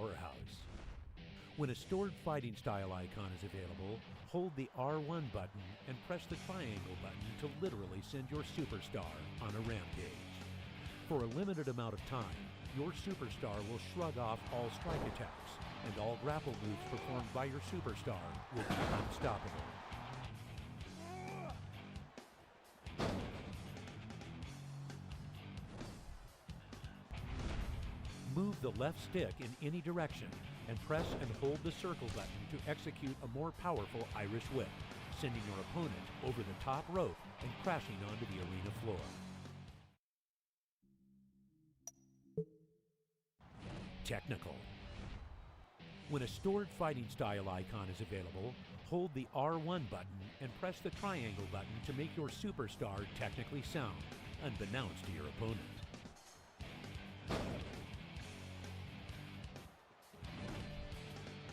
powerhouse. When a stored fighting style icon is available, hold the R1 button and press the triangle button to literally send your superstar on a rampage. For a limited amount of time, your superstar will shrug off all strike attacks, and all grapple moves performed by your superstar will be unstoppable. Move the left stick in any direction and press and hold the circle button to execute a more powerful Irish whip, sending your opponent over the top rope and crashing onto the arena floor. Technical. When a stored fighting style icon is available, hold the R1 button and press the triangle button to make your superstar technically sound, unbeknownst to your opponent.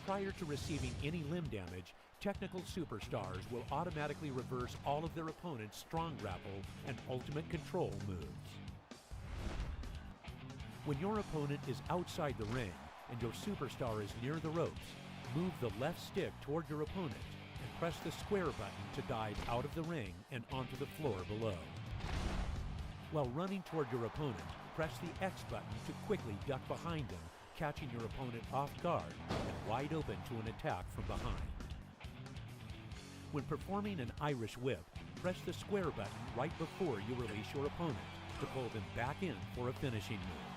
Prior to receiving any limb damage, technical superstars will automatically reverse all of their opponent's strong grapple and ultimate control moves. When your opponent is outside the ring and your superstar is near the ropes, move the left stick toward your opponent and press the square button to dive out of the ring and onto the floor below. While running toward your opponent, press the X button to quickly duck behind them, catching your opponent off guard and wide open to an attack from behind. When performing an Irish whip, press the square button right before you release your opponent to pull them back in for a finishing move.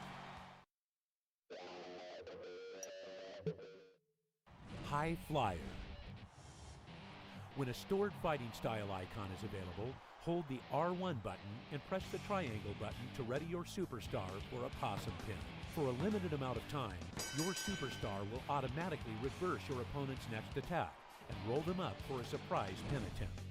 High Flyer. When a stored fighting style icon is available, hold the R1 button and press the triangle button to ready your superstar for a possum pin. For a limited amount of time, your superstar will automatically reverse your opponent's next attack and roll them up for a surprise pin attempt.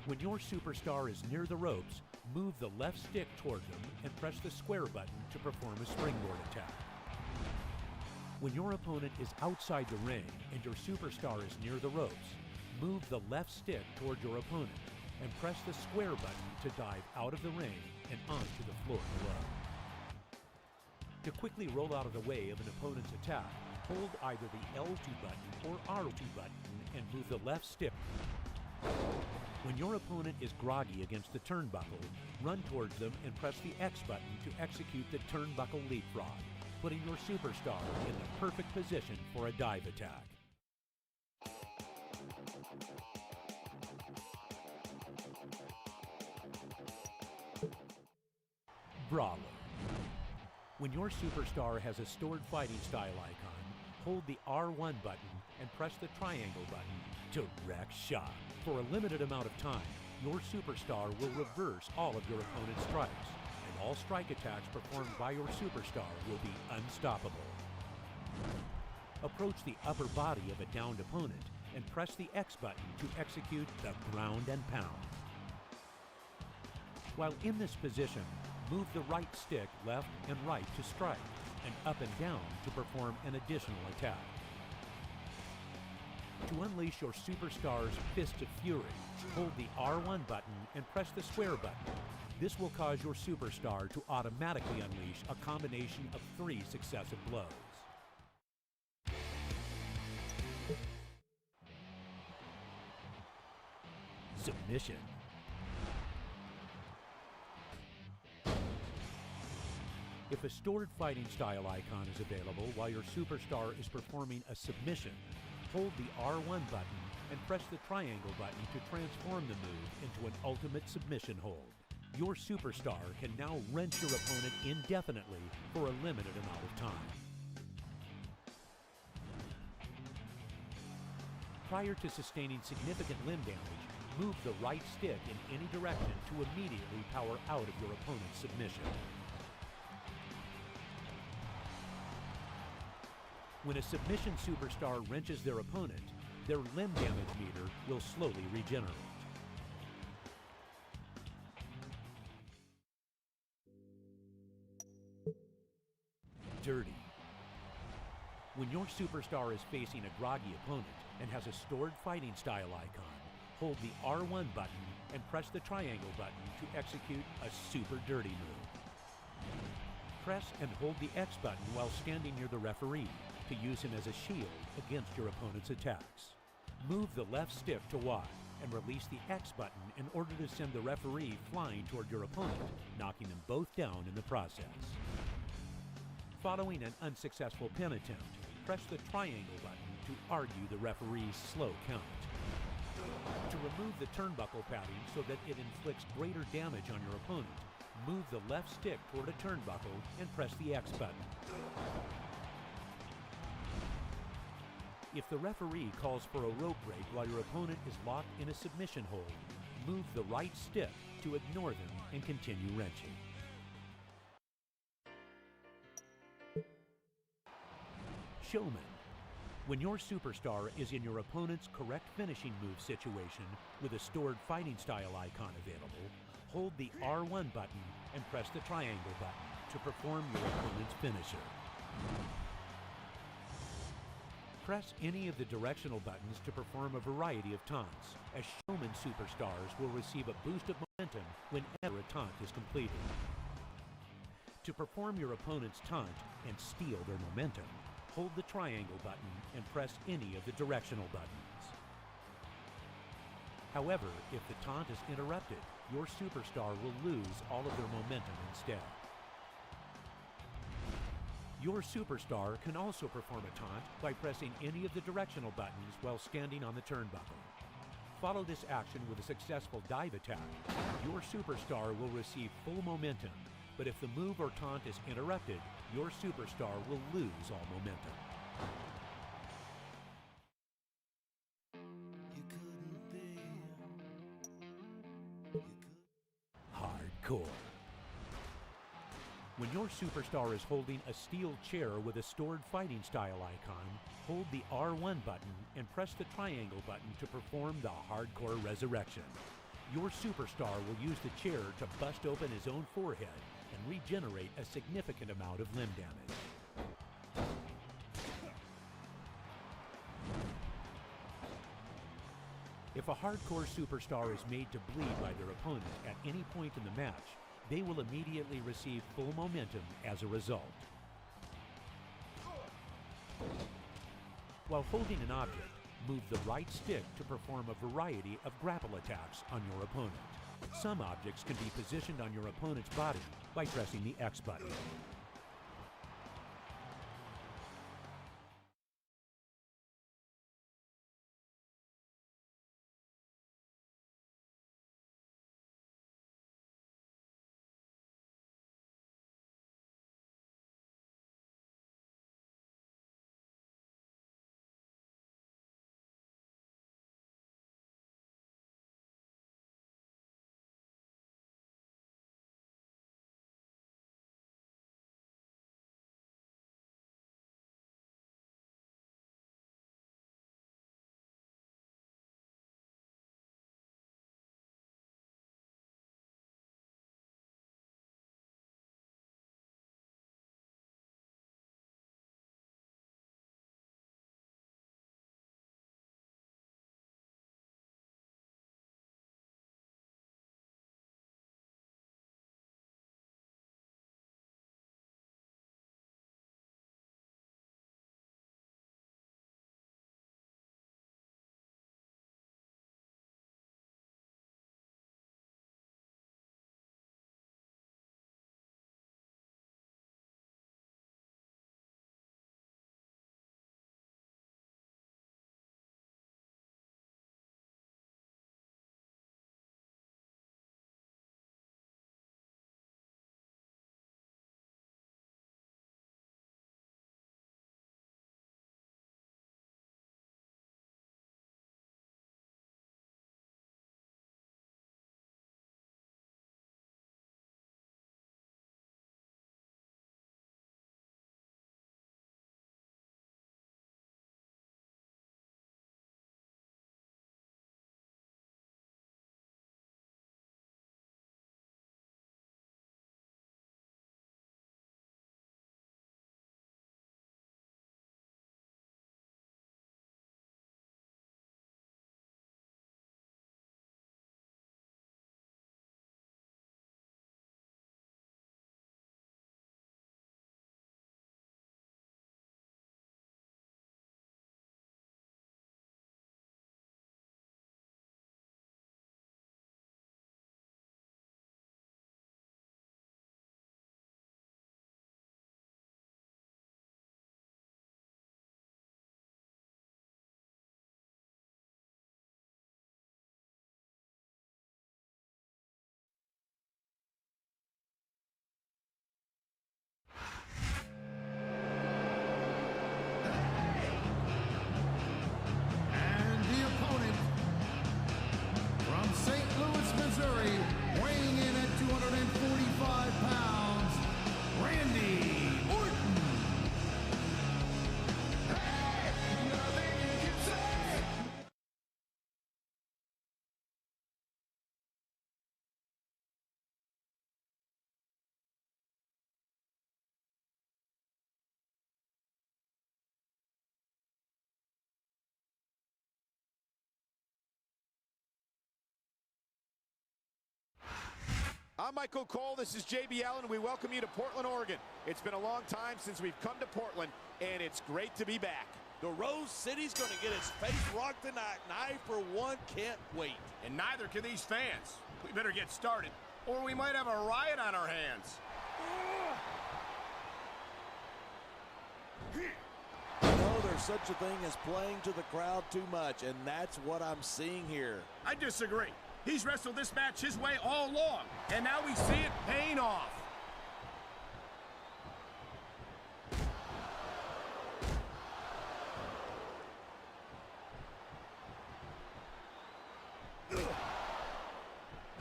When your superstar is near the ropes, move the left stick toward them and press the square button to perform a springboard attack. When your opponent is outside the ring and your superstar is near the ropes, move the left stick toward your opponent and press the square button to dive out of the ring and onto the floor below. To quickly roll out of the way of an opponent's attack, hold either the L2 button or R2 button and move the left stick. When your opponent is groggy against the turnbuckle, run towards them and press the X button to execute the turnbuckle leapfrog, putting your superstar in the perfect position for a dive attack. Brawler. When your superstar has a stored fighting style icon, hold the R1 button and press the triangle button to wreck shop. For a limited amount of time, your superstar will reverse all of your opponent's strikes, and all strike attacks performed by your superstar will be unstoppable. Approach the upper body of a downed opponent and press the X button to execute the ground and pound. While in this position, move the right stick left and right to strike, and up and down to perform an additional attack. To unleash your superstar's Fist of Fury, hold the R1 button and press the square button. This will cause your superstar to automatically unleash a combination of 3 successive blows. Submission. If a stored fighting style icon is available while your superstar is performing a submission, hold the R1 button and press the triangle button to transform the move into an ultimate submission hold. Your superstar can now wrench your opponent indefinitely for a limited amount of time. Prior to sustaining significant limb damage, move the right stick in any direction to immediately power out of your opponent's submission. When a submission superstar wrenches their opponent, their limb damage meter will slowly regenerate. Dirty. When your superstar is facing a groggy opponent and has a stored fighting style icon, hold the R1 button and press the triangle button to execute a super dirty move. Press and hold the X button while standing near the referee to use him as a shield against your opponent's attacks. Move the left stick to Y and release the X button in order to send the referee flying toward your opponent, knocking them both down in the process. Following an unsuccessful pin attempt, press the triangle button to argue the referee's slow count. To remove the turnbuckle padding so that it inflicts greater damage on your opponent, move the left stick toward a turnbuckle and press the X button. If the referee calls for a rope break while your opponent is locked in a submission hold, move the right stick to ignore them and continue wrenching. Showman. When your superstar is in your opponent's correct finishing move situation with a stored fighting style icon available, hold the R1 button and press the triangle button to perform your opponent's finisher. Press any of the directional buttons to perform a variety of taunts, as Showman superstars will receive a boost of momentum whenever a taunt is completed. To perform your opponent's taunt and steal their momentum, hold the triangle button and press any of the directional buttons. However, if the taunt is interrupted, your superstar will lose all of their momentum instead. Your superstar can also perform a taunt by pressing any of the directional buttons while standing on the turnbuckle. Follow this action with a successful dive attack. Your superstar will receive full momentum, but if the move or taunt is interrupted, your superstar will lose all momentum. Hardcore. When your superstar is holding a steel chair with a stored fighting style icon, hold the R1 button and press the triangle button to perform the Hardcore Resurrection. Your superstar will use the chair to bust open his own forehead and regenerate a significant amount of limb damage. If a hardcore superstar is made to bleed by their opponent at any point in the match, they will immediately receive full momentum as a result. While holding an object, move the right stick to perform a variety of grapple attacks on your opponent. Some objects can be positioned on your opponent's body by pressing the X button. I'm Michael Cole. This is JB Allen. We welcome you to Portland, Oregon. It's been a long time since we've come to Portland, and it's great to be back. The Rose City's going to get its face rocked tonight, and I, for one, can't wait. And neither can these fans. We better get started, or we might have a riot on our hands. You know, there's such a thing as playing to the crowd too much, and that's what I'm seeing here. I disagree. He's wrestled this match his way all along, and now we see it paying off.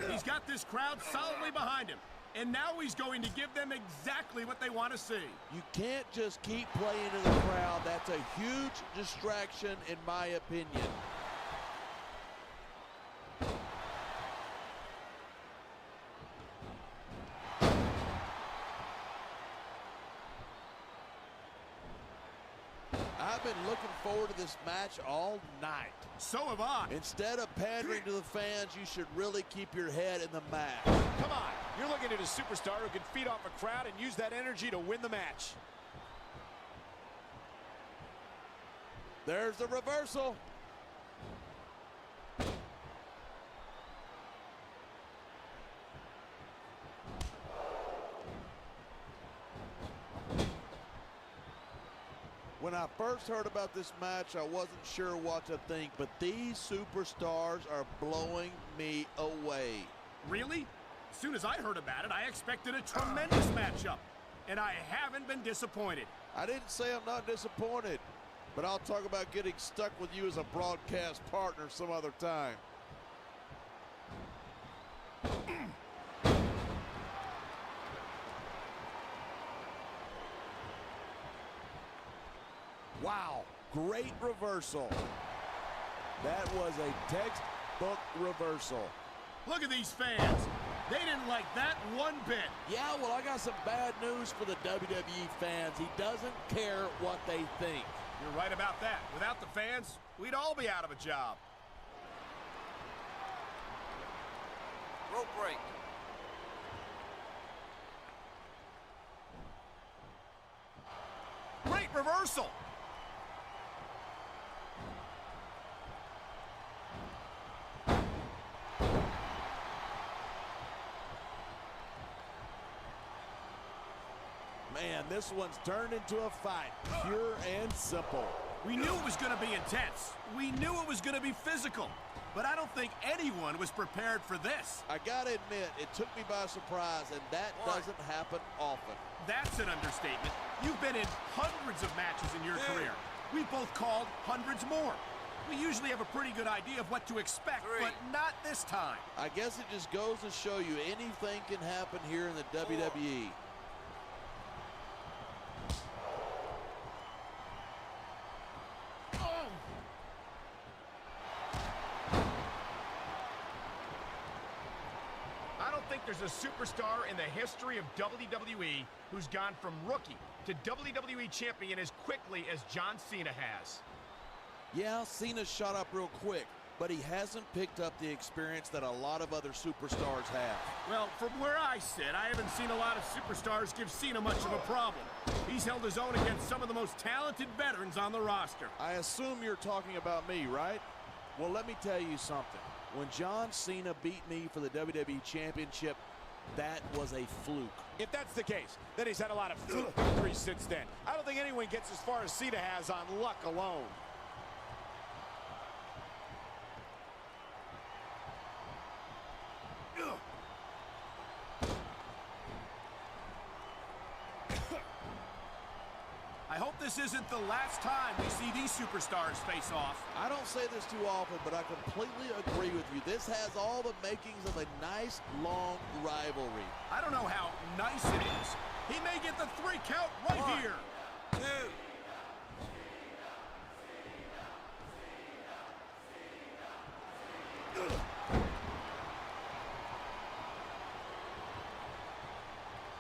He's got this crowd solidly behind him, and now he's going to give them exactly what they want to see. You can't just keep playing to the crowd. That's a huge distraction, in my opinion. I've been looking forward to this match all night. So have I. Instead of pandering to the fans, you should really keep your head in the match. Come on, you're looking at a superstar who can feed off a crowd and use that energy to win the match. There's the reversal. When I first heard about this match, I wasn't sure what to think, but these superstars are blowing me away. Really? As soon as I heard about it, I expected a tremendous matchup, and I haven't been disappointed. I didn't say I'm not disappointed, but I'll talk about getting stuck with you as a broadcast partner some other time. Wow, great reversal. That was a textbook reversal. Look at these fans. They didn't like that one bit. Yeah, well, I got some bad news for the WWE fans. He doesn't care what they think. You're right about that. Without the fans, we'd all be out of a job. Rope break. Great reversal. Man, this one's turned into a fight, pure and simple. We knew it was going to be intense. We knew it was going to be physical. But I don't think anyone was prepared for this. I gotta admit, it took me by surprise, and that doesn't happen often. That's an understatement. You've been in hundreds of matches in your career. We've both called hundreds more. We usually have a pretty good idea of what to expect, but not this time. I guess it just goes to show you anything can happen here in the WWE. There's a superstar in the history of WWE who's gone from rookie to WWE champion as quickly as John Cena has. Yeah, Cena shot up real quick, but he hasn't picked up the experience that a lot of other superstars have. Well, from where I sit, I haven't seen a lot of superstars give Cena much of a problem. He's held his own against some of the most talented veterans on the roster. I assume you're talking about me, right? Well, let me tell you something. When John Cena beat me for the WWE Championship, that was a fluke. If that's the case, then he's had a lot of fluke victories since then. I don't think anyone gets as far as Cena has on luck alone. I hope this isn't the last time we see these superstars face off. I don't say this too often, but I completely agree with you. This has all the makings of a nice, long rivalry. I don't know how nice it is. He may get the 3 count right here. 2.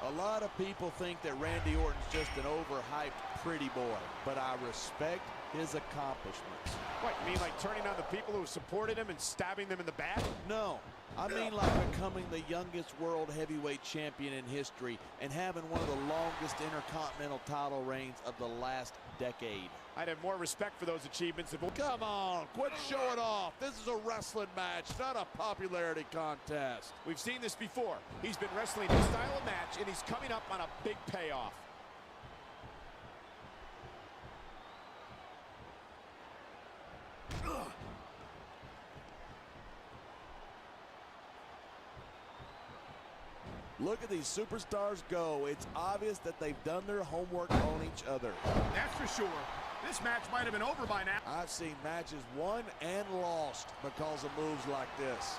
A lot of people think that Randy Orton's just an overhyped pretty boy, but I respect his accomplishments. What, you mean like turning on the people who supported him and stabbing them in the back? No, I mean like becoming the youngest world heavyweight champion in history and having one of the longest intercontinental title reigns of the last decade. I'd have more respect for those achievements if... Come on, quit showing off. This is a wrestling match, not a popularity contest. We've seen this before. He's been wrestling this style of match, and he's coming up on a big payoff. Look at these superstars go. It's obvious that they've done their homework on each other. That's for sure. This match might have been over by now. I've seen matches won and lost because of moves like this.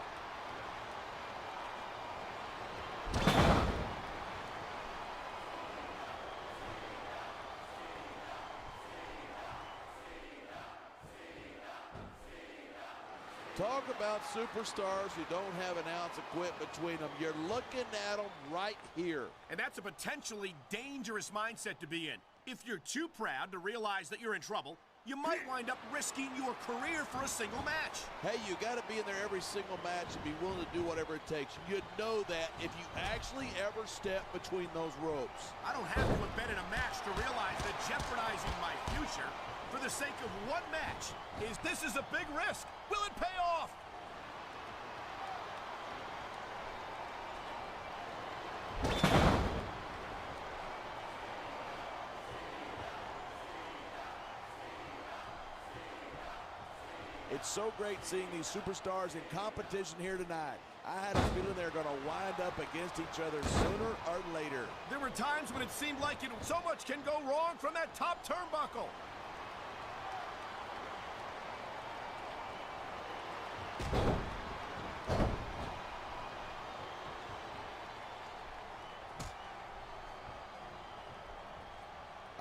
Talk about superstars who don't have an ounce of quit between them. You're looking at them right here. And that's a potentially dangerous mindset to be in. If you're too proud to realize that you're in trouble, you might wind up risking your career for a single match. Hey, you got to be in there every single match and be willing to do whatever it takes. You know that if you actually ever step between those ropes. I don't have to have been in a match to realize that jeopardizing my future for the sake of one match is a big risk. Will it pay off? It's so great seeing these superstars in competition here tonight. I had a feeling they're going to wind up against each other sooner or later. There were times when it seemed like so much can go wrong from that top turnbuckle.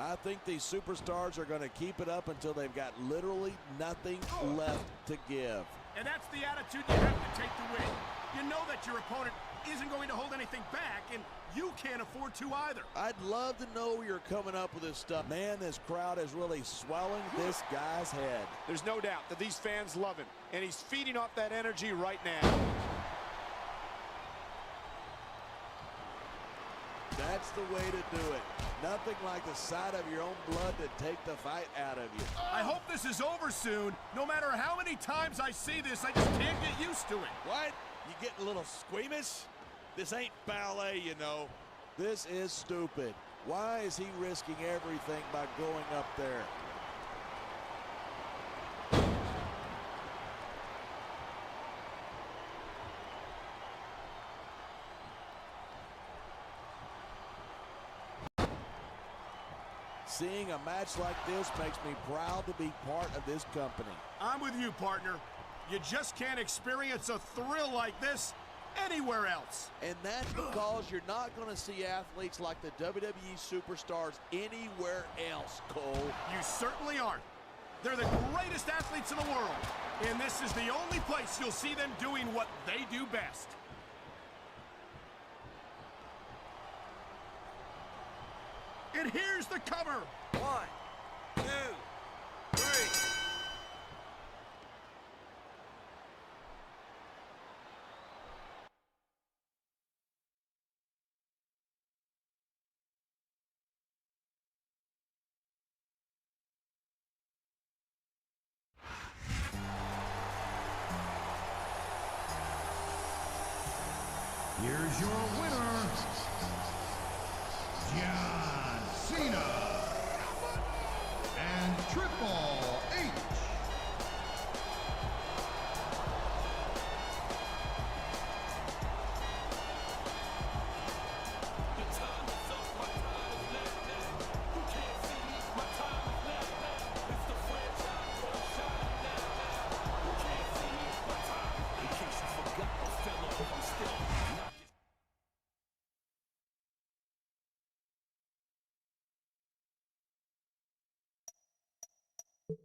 I think these superstars are going to keep it up until they've got literally nothing left to give. And that's the attitude you have to take to win. You know that your opponent isn't going to hold anything back, and you can't afford to either. I'd love to know where you're coming up with this stuff. Man, this crowd is really swelling this guy's head. There's no doubt that these fans love him, and he's feeding off that energy right now. That's the way to do it. Nothing like the sight of your own blood to take the fight out of you. I hope this is over soon. No matter how many times I see this, I just can't get used to it. What? You getting a little squeamish? This ain't ballet, you know. This is stupid. Why is he risking everything by going up there? Seeing a match like this makes me proud to be part of this company. I'm with you, partner. You just can't experience a thrill like this anywhere else. And that's because you're not going to see athletes like the WWE Superstars anywhere else, Cole. You certainly aren't. They're the greatest athletes in the world. And this is the only place you'll see them doing what they do best. And here's the cover. 1, 2, 3. Here's your winner, John Cena and Triple H. You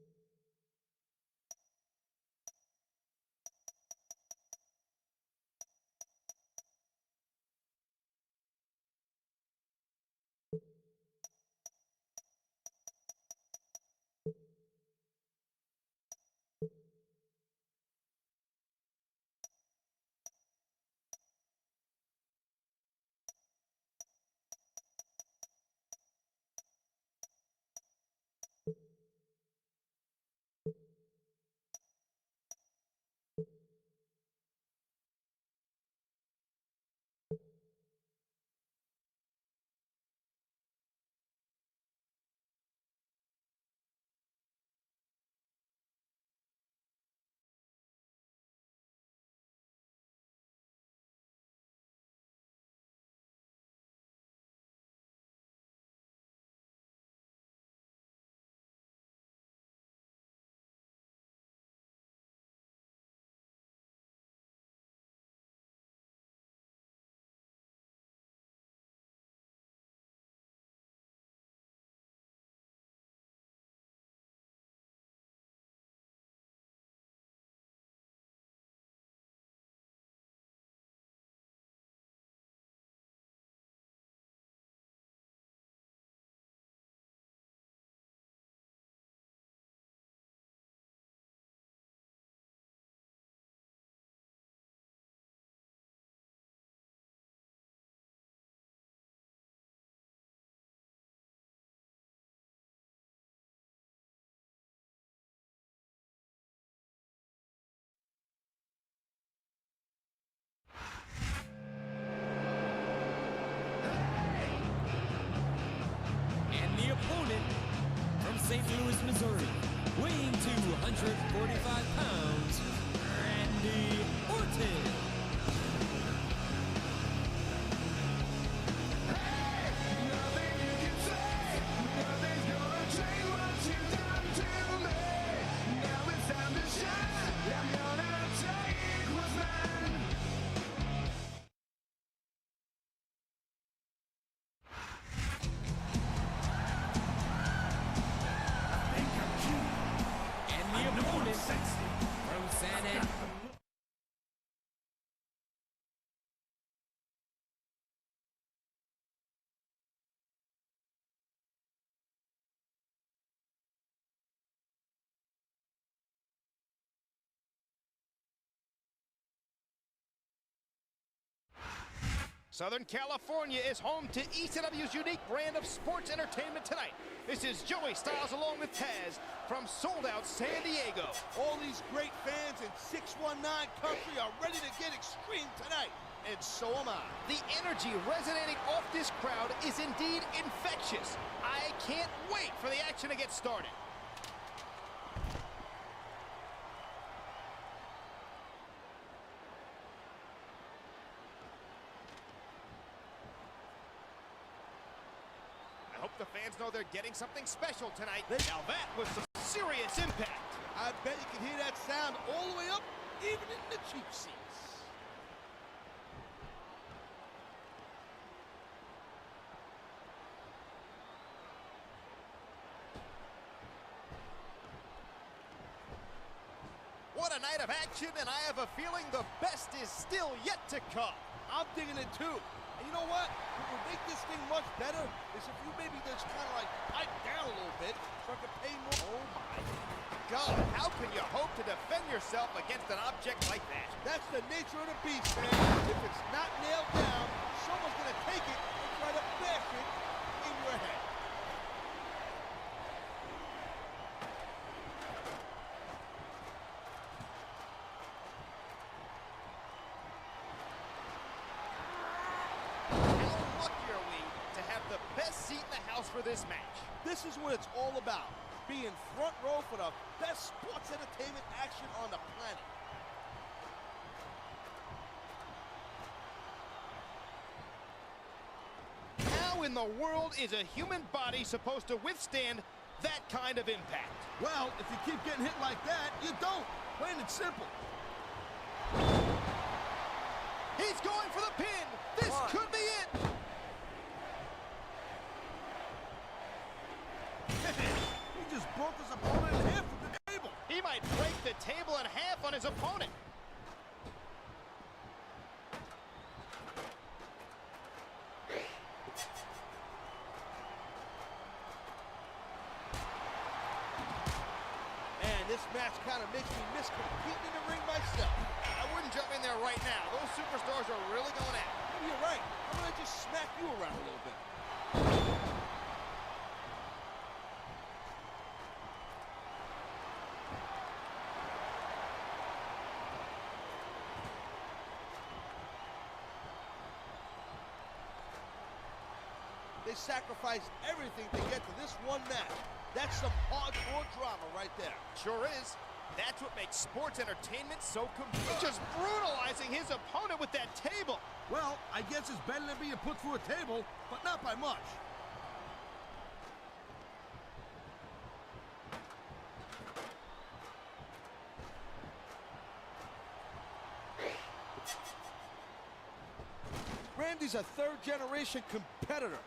St. Louis, Missouri, weighing 245 pounds, Randy Orton. Southern California is home to ECW's unique brand of sports entertainment tonight. This is Joey Styles along with Taz from sold-out San Diego. All these great fans in 619 country are ready to get extreme tonight, and so am I. The energy resonating off this crowd is indeed infectious. I can't wait for the action to get started. I hope the fans know they're getting something special tonight. Now that was some serious impact. I bet you can hear that sound all the way up, even in the cheap seats. What a night of action, and I have a feeling the best is still yet to come. I'm digging it too. And you know what? What will make this thing much better is if you maybe just kind of like pipe down a little bit so I can pay more. Oh my God, how can you hope to defend yourself against an object like that? That's the nature of the beast, man. If it's not nailed down, someone's gonna take it and try to bash it in your head. For this match. This is what it's all about. Being front row for the best sports entertainment action on the planet. How in the world is a human body supposed to withstand that kind of impact? Well, if you keep getting hit like that, you don't. Plain and simple. He's going for the pin. This could be it. He just broke his opponent in half with the table. He might break the table in half on his opponent. Man, this match kind of makes me miss competing in the ring myself. I wouldn't jump in there right now. Those superstars are really going at it. Maybe you're right. I'm going to just smack you around a little bit. They sacrificed everything to get to this one match. That's some hardcore drama right there. Sure is. That's what makes sports entertainment so complete. Just brutalizing his opponent with that table. Well, I guess it's better than being put through a table, but not by much. Randy's a third-generation competitor,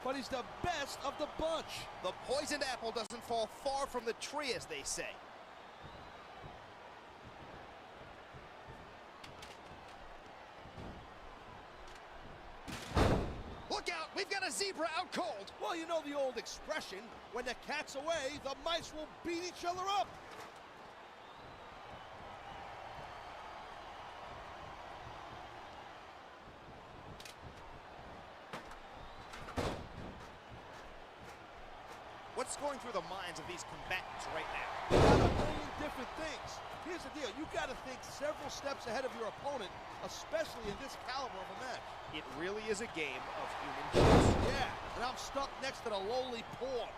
but he's the best of the bunch. The poisoned apple doesn't fall far from the tree, as they say. Look out! We've got a zebra out cold! Well, you know the old expression, when the cat's away, the mice will beat each other up. What's going through the minds of these combatants right now? About a million different things. Here's the deal. You got to think several steps ahead of your opponent, especially in this caliber of a match. It really is a game of human chess. Yeah, and I'm stuck next to the lowly pawn.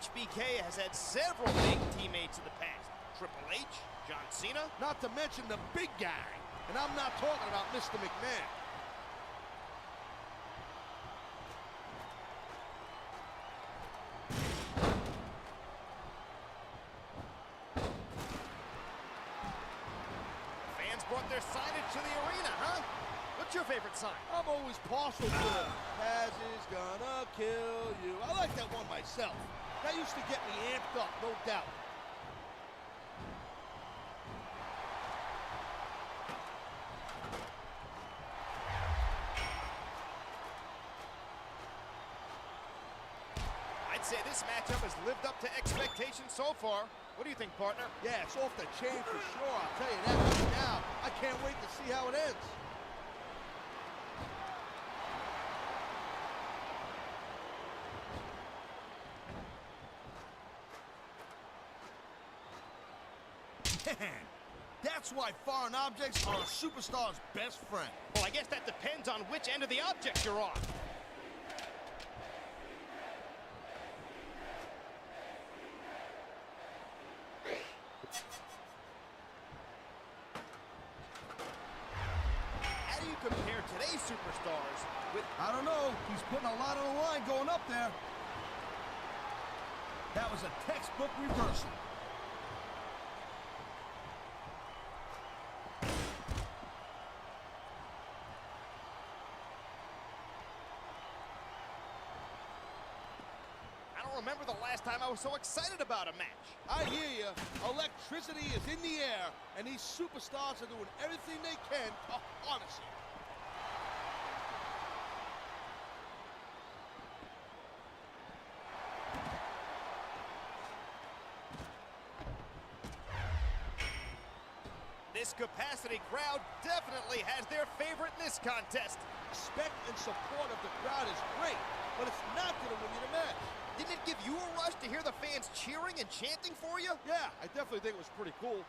HBK has had several big teammates in the past. Triple H, John Cena. Not to mention the big guy. And I'm not talking about Mr. McMahon. Fans brought their signage to the arena, huh? What's your favorite sign? I'm always partial to it. Taz is gonna kill you. I like that one myself. That used to get me amped up, no doubt. I'd say this matchup has lived up to expectations so far. What do you think, partner? Yeah, it's off the chain for sure, I'll tell you that right now. I can't wait to see how it ends. Man, that's why foreign objects are a superstar's best friend. Well, I guess that depends on which end of the object you're on. How do you compare today's superstars with... I don't know. He's putting a lot on the line going up there. That was a textbook reversal. I don't remember the last time I was so excited about a match. I hear you. Electricity is in the air, and these superstars are doing everything they can to harness it. This capacity crowd definitely has their favorite in this contest. Respect and support of the crowd is great, but it's not going to win you the match. Didn't it give you a rush to hear the fans cheering and chanting for you? Yeah, I definitely think it was pretty cool.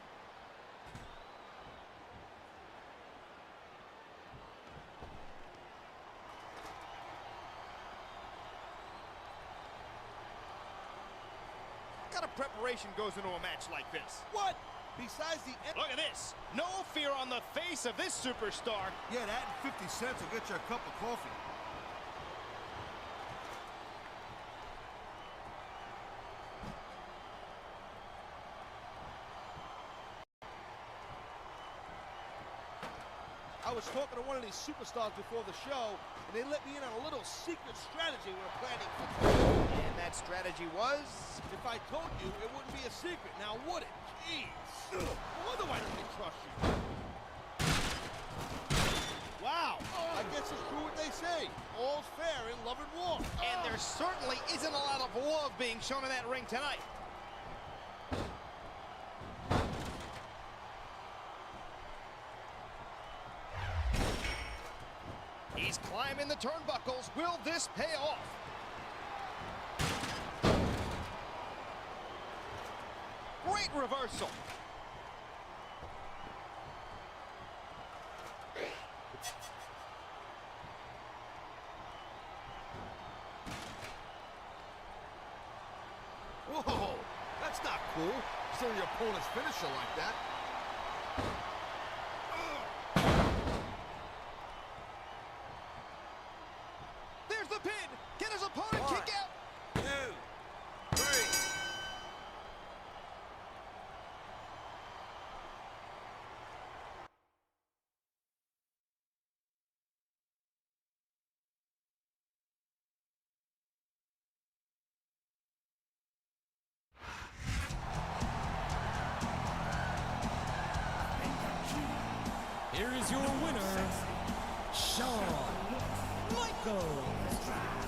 What kind of preparation goes into a match like this? What? Besides the... Look at this. No fear on the face of this superstar. Yeah, that and 50 cents will get you a cup of coffee. I was talking to one of these superstars before the show, and they let me in on a little secret strategy we were planning for today. And that strategy was... If I told you, it wouldn't be a secret, now would it? Jeez. No wonder why don't they trust you. Wow. I guess it's true what they say. All's fair in love and war. And there certainly isn't a lot of love being shown in that ring tonight. He's climbing the turnbuckles. Will this pay off? Great reversal. Whoa, that's not cool. Stealing your opponent's finisher like that. There's the pin. Can his opponent kick out? 2, 3. Here is your winner, Shawn Michaels.